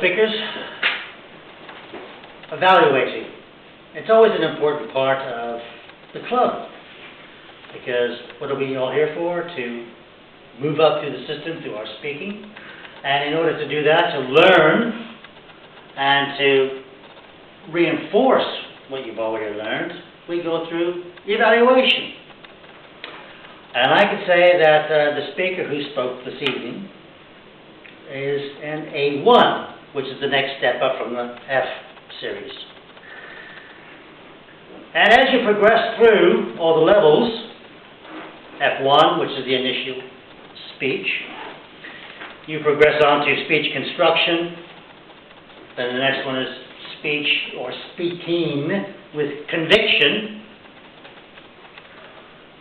speakers, evaluating. It's always an important part of the club, because what are we all here for? To move up through the system through our speaking, and in order to do that, to learn and to reinforce what you've already learned, we go through evaluation. And I can say that the speaker who spoke this evening is an A1, which is the next step up from the F series. And as you progress through all the levels, F1, which is the initial speech, you progress on to speech construction, then the next one is speech or speaking with conviction.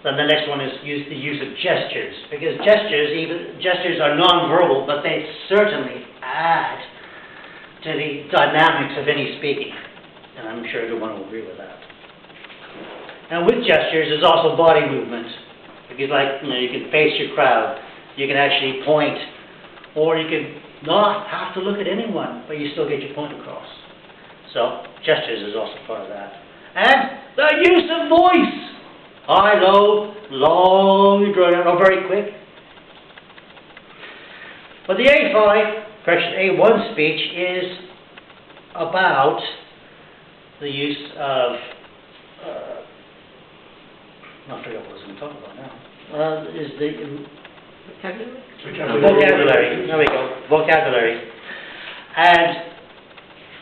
Then the next one is the use of gestures, because gestures are non-verbal, but they certainly add to the dynamics of any speaking, and I'm sure everyone will agree with that. And with gestures, there's also body movement, because you can face your crowd, you can actually point, or you can not have to look at anyone, but you still get your point across. So gestures is also part of that, and the use of voice. High, low, long, drawn out, or very quick. But the A1 speech is about the use of, I forget what I was going to talk about now. Is the vocabulary. There we go, vocabulary. And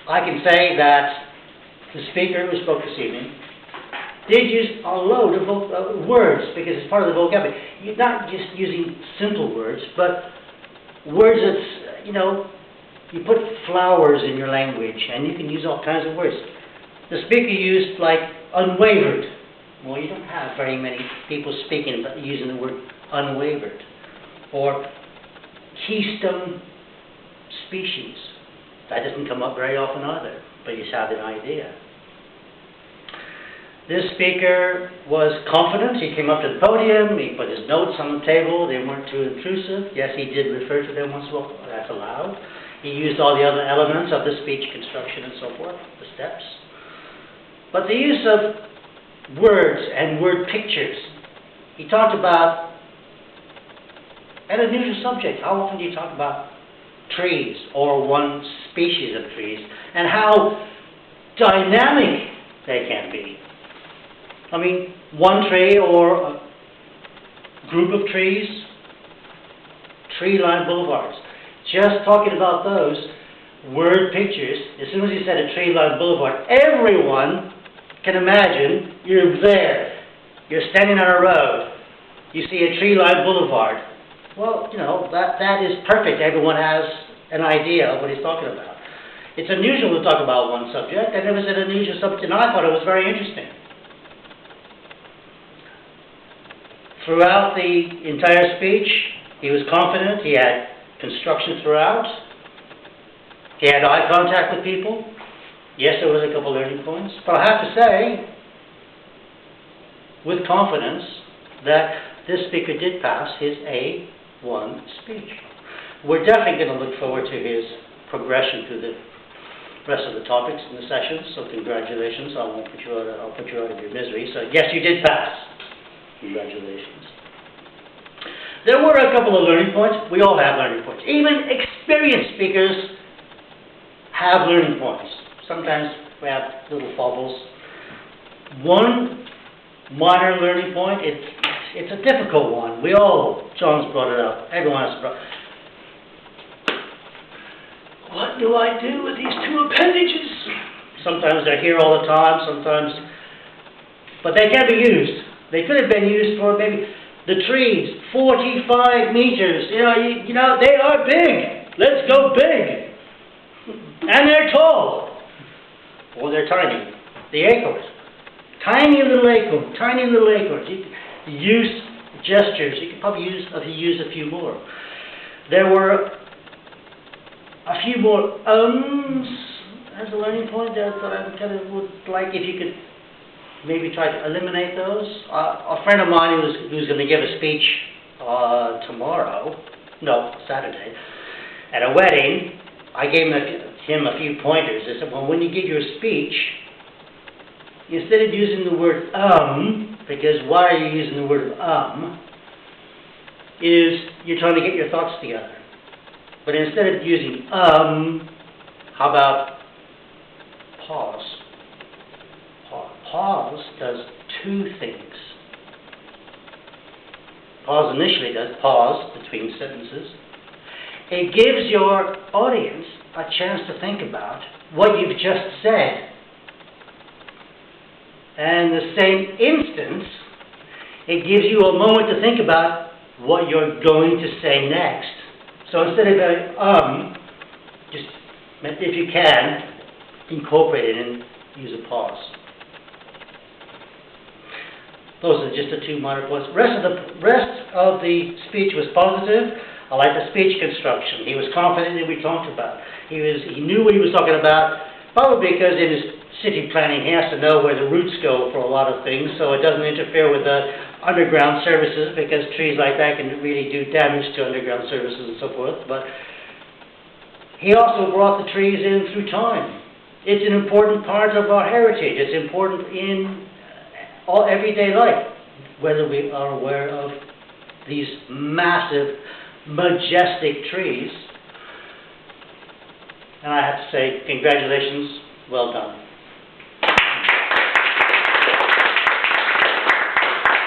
I can say that the speaker who spoke this evening did use a load of words, because it's part of the vocabulary. You're not just using simple words, but words that's, you put flowers in your language, and you can use all kinds of words. The speaker used, unwavered. Well, you don't have very many people speaking but using the word unwavered. Or keystone species. That doesn't come up very often either, but you have an idea. This speaker was confident. He came up to the podium, he put his notes on the table, they weren't too intrusive. Yes, he did refer to them once in a while, that's allowed. He used all the other elements of the speech construction and so forth, the steps. But the use of words and word pictures. He talked about an unusual subject. How often do you talk about trees or one species of trees, and how dynamic they can be? I mean, one tree or a group of trees, tree-lined boulevards. Just talking about those word pictures, as soon as you said a tree-lined boulevard, everyone can imagine you're there. You're standing on a road. You see a tree-lined boulevard. Well, that is perfect. Everyone has an idea of what he's talking about. It's unusual to talk about one subject, and it was an unusual subject, and I thought it was very interesting. Throughout the entire speech, he was confident. He had construction throughout. He had eye contact with people. Yes, there was a couple learning points. But I have to say, with confidence, that this speaker did pass his A1 speech. We're definitely going to look forward to his progression through the rest of the topics in the session. So congratulations. I'll put you out of your misery. So yes, you did pass. Congratulations. There were a couple of learning points. We all have learning points. Even experienced speakers have learning points. Sometimes we have little bubbles. One minor learning point, it's a difficult one. John's brought it up. Everyone has brought it up. What do I do with these two appendages? Sometimes they're here all the time, but they can be used. They could have been used for maybe the trees, 45 meters. They are big. Let's go big. And they're tall. Or they're tiny. The acorns. Tiny little acorns. You can use gestures. You could probably use a few more. There were a few more as a learning point that I kind of would like if you could maybe try to eliminate those. A friend of mine who's going to give a speech Saturday, at a wedding, I gave him him a few pointers. I said, well, when you give your speech, instead of using the word because why are you using the word is you're trying to get your thoughts together. But instead of using how about pause? Pause does two things. Pause initially does pause between sentences. It gives your audience a chance to think about what you've just said. And in the same instance, it gives you a moment to think about what you're going to say next. So instead of going, just, if you can, incorporate it and use a pause. Those are just the two minor points. Rest of the speech was positive. I like the speech construction. He was confident in what we talked about. He knew what he was talking about, probably because in his city planning he has to know where the roots go for a lot of things, so it doesn't interfere with the underground services, because trees like that can really do damage to underground services and so forth. But he also brought the trees in through time. It's an important part of our heritage. It's important in all everyday life, whether we are aware of these massive, majestic trees. And I have to say, congratulations, well done.